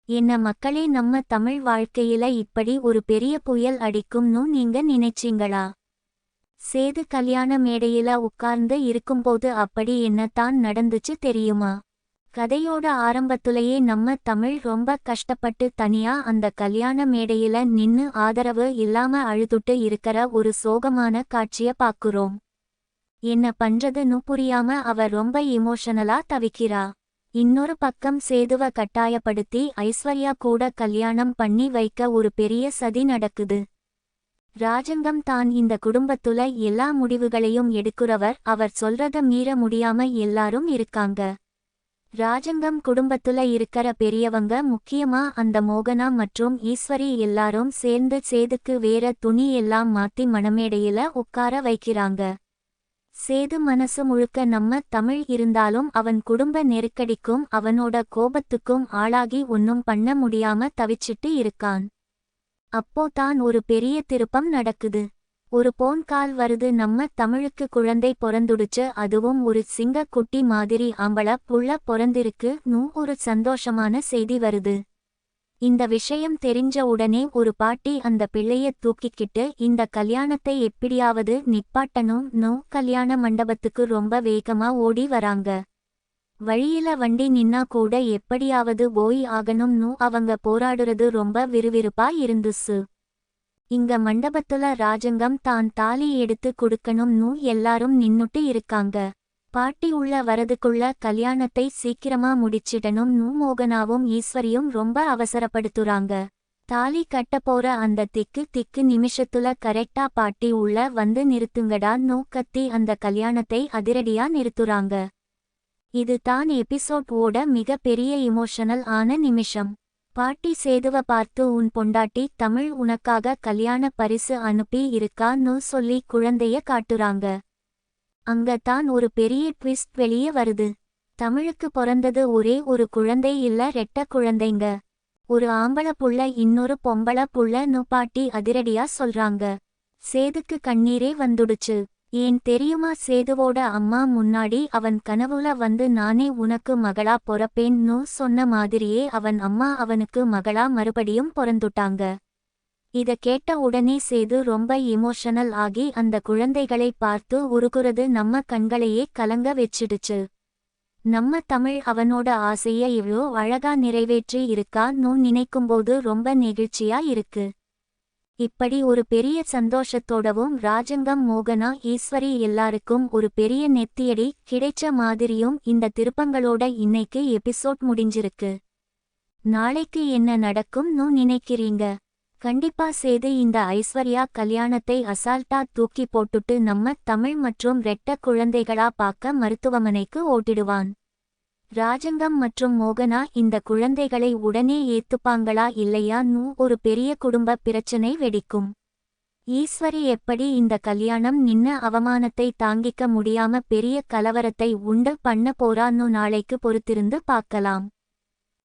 என்ன மக்களே, நம்ம தமிழ் வாழ்க்கையில இப்படி ஒரு பெரிய புயல் அடிக்கும்னு நீங்க நினைச்சீங்களா? சேது கல்யாண மேடையில உட்கார்ந்து இருக்கும்போது அப்படி என்னத்தான் நடந்துச்சு தெரியுமா? கதையோட ஆரம்பத்துலயே நம்ம தமிழ் ரொம்ப கஷ்டப்பட்டு தனியா அந்த கல்யாண மேடையில நின்னு ஆதரவு இல்லாம அழுதுட்டு இருக்கற ஒரு சோகமான காட்சிய பாக்குறோம். என்ன பண்றதுன்னு புரியாம அவ ரொம்ப இமோஷனலா தவிக்கிறா. இன்னொரு பக்கம் சேதுவ கட்டாயப்படுத்தி ஐஸ்வர்யா கூட கல்யாணம் பண்ணி வைக்க ஒரு பெரிய சதி நடக்குது. ராஜங்கம் தான் இந்த குடும்பத்துல எல்லா முடிவுகளையும் எடுக்கிறவர். அவர் சொல்றத மீற முடியாம எல்லாரும் இருக்காங்க. ராஜங்கம் குடும்பத்துல இருக்கற பெரியவங்க, முக்கியமா அந்த மோகனா மற்றும் ஈஸ்வரி எல்லாரும் சேர்ந்து சேதுக்கு வேற துணி எல்லாம் மாத்தி மணமேடையில உட்கார வைக்கிறாங்க. சேது மனசு முழுக்க நம்ம தமிழ் இருந்தாலும் அவன் குடும்ப நெருக்கடிக்கும் அவனோட கோபத்துக்கும் ஆளாகி ஒன்னும் பண்ண முடியாம தவிச்சிட்டு இருக்கான். அப்போ தான் ஒரு பெரிய திருப்பம் நடக்குது. ஒரு போன் கால் வருது. நம்ம தமிழுக்கு குழந்தை பொறந்துடுச்சு, அதுவும் ஒரு சிங்க குட்டி மாதிரி ஆம்பள புள்ள பொறந்திருக்கு ஒரு சந்தோஷமான செய்தி வருது. இந்த விஷயம் தெரிஞ்ச உடனே ஒரு பாட்டி அந்த பிள்ளைய தூக்கிக்கிட்டு இந்த கல்யாணத்தை எப்படியாவது நிப்பாட்டணும் கல்யாண மண்டபத்துக்கு ரொம்ப வேகமா ஓடி வராங்க. வழியில வண்டி நின்னா கூட எப்படியாவது போய் ஆகணும்னு அவங்க போராடுறது ரொம்ப விறுவிறுப்பா இருந்துச்சு. இங்க மண்டபத்துல ராஜங்கம் தான் தாலி எடுத்து கொடுக்கணும்னு எல்லாரும் நின்னுட்டு இருக்காங்க. பாட்டி உள்ள வரதுக்குள்ள கல்யாணத்தை சீக்கிரமா முடிச்சிடணும்னு மோகனாவும் ஈஸ்வரியும் ரொம்ப அவசரப்படுத்துறாங்க. தாலி கட்ட போற அந்த திக்கு நிமிஷத்துல கரெக்டா பாட்டி உள்ள வந்து நிறுத்துங்கடான்னு கத்தி அந்த கல்யாணத்தை அதிரடியா நிறுத்துறாங்க. இது தான் எபிசோட் ஓட மிக பெரிய இமோஷனல் ஆன நிமிஷம். பாட்டி சேதுவ பார்த்து, உன் பொண்டாட்டி தமிழ் உனக்காக கல்யாண பரிசு அனுப்பி இருக்கான்னு சொல்லி குழந்தைய காட்டுறாங்க. அங்க தான் ஒரு பெரிய ட்விஸ்ட் வெளியே வருது. தமிழுக்கு பிறந்தது ஒரே ஒரு குழந்தை இல்ல, ரெட்ட குழந்தைங்க. ஒரு ஆம்பள புள்ள, இன்னொரு பொம்பள புள்ளன்னு பாட்டி அதிரடியா சொல்றாங்க. சேதுக்கு கண்ணீரே வந்துடுச்சு. ஏன் தெரியுமா? சேதுவோட அம்மா முன்னாடி அவன் கனவுல வந்து நானே உனக்கு மகளா பொறப்பேன்னு சொன்ன மாதிரியே அவன் அம்மா அவனுக்கு மகளா மறுபடியும் பொறந்துட்டாங்க. இத கேட்ட உடனே சேது ரொம்ப இமோஷனல் ஆகி அந்த குழந்தைகளை பார்த்து உருகுறது நம்ம கண்களையே கலங்க வச்சிடுச்சு. நம்ம தமிழ் அவனோட ஆசைய இவ்வளோ அழகா நிறைவேற்றி இருக்கான்னு நினைக்கும்போது ரொம்ப நெகிழ்ச்சியா இருக்கு. இப்படி ஒரு பெரிய சந்தோஷத்தோடவும் ராஜங்கம், மோகனா, ஈஸ்வரி எல்லாருக்கும் ஒரு பெரிய நெத்தியடி கிடைச்ச மாதிரியும் இந்த திருப்பங்களோட இன்னைக்கு எபிசோட் முடிஞ்சிருக்கு. நாளைக்கு என்ன நடக்கும்னு நினைக்கிறீங்க? கண்டிப்பா சேது இந்த ஐஸ்வர்யா கல்யாணத்தை அசால்ட்டா தூக்கி போட்டுட்டு நம்ம தமிழ் மற்றும் ரெட்ட குழந்தைகளா பார்க்க மருத்துவமனைக்கு ஓட்டிடுவான். ராஜங்கம் மற்றும் மோகனா இந்த குழந்தைகளை உடனே ஏத்துப்பாங்களா இல்லையான்னு ஒரு பெரிய குடும்ப பிரச்சனை வெடிக்கும். ஈஸ்வரி எப்படி இந்த கல்யாணம் நின்ன அவமானத்தை தாங்கிக்க முடியாம பெரிய கலவரத்தை உண்டு பண்ண போறான்னு நாளைக்கு பொறுத்திருந்து பார்க்கலாம்.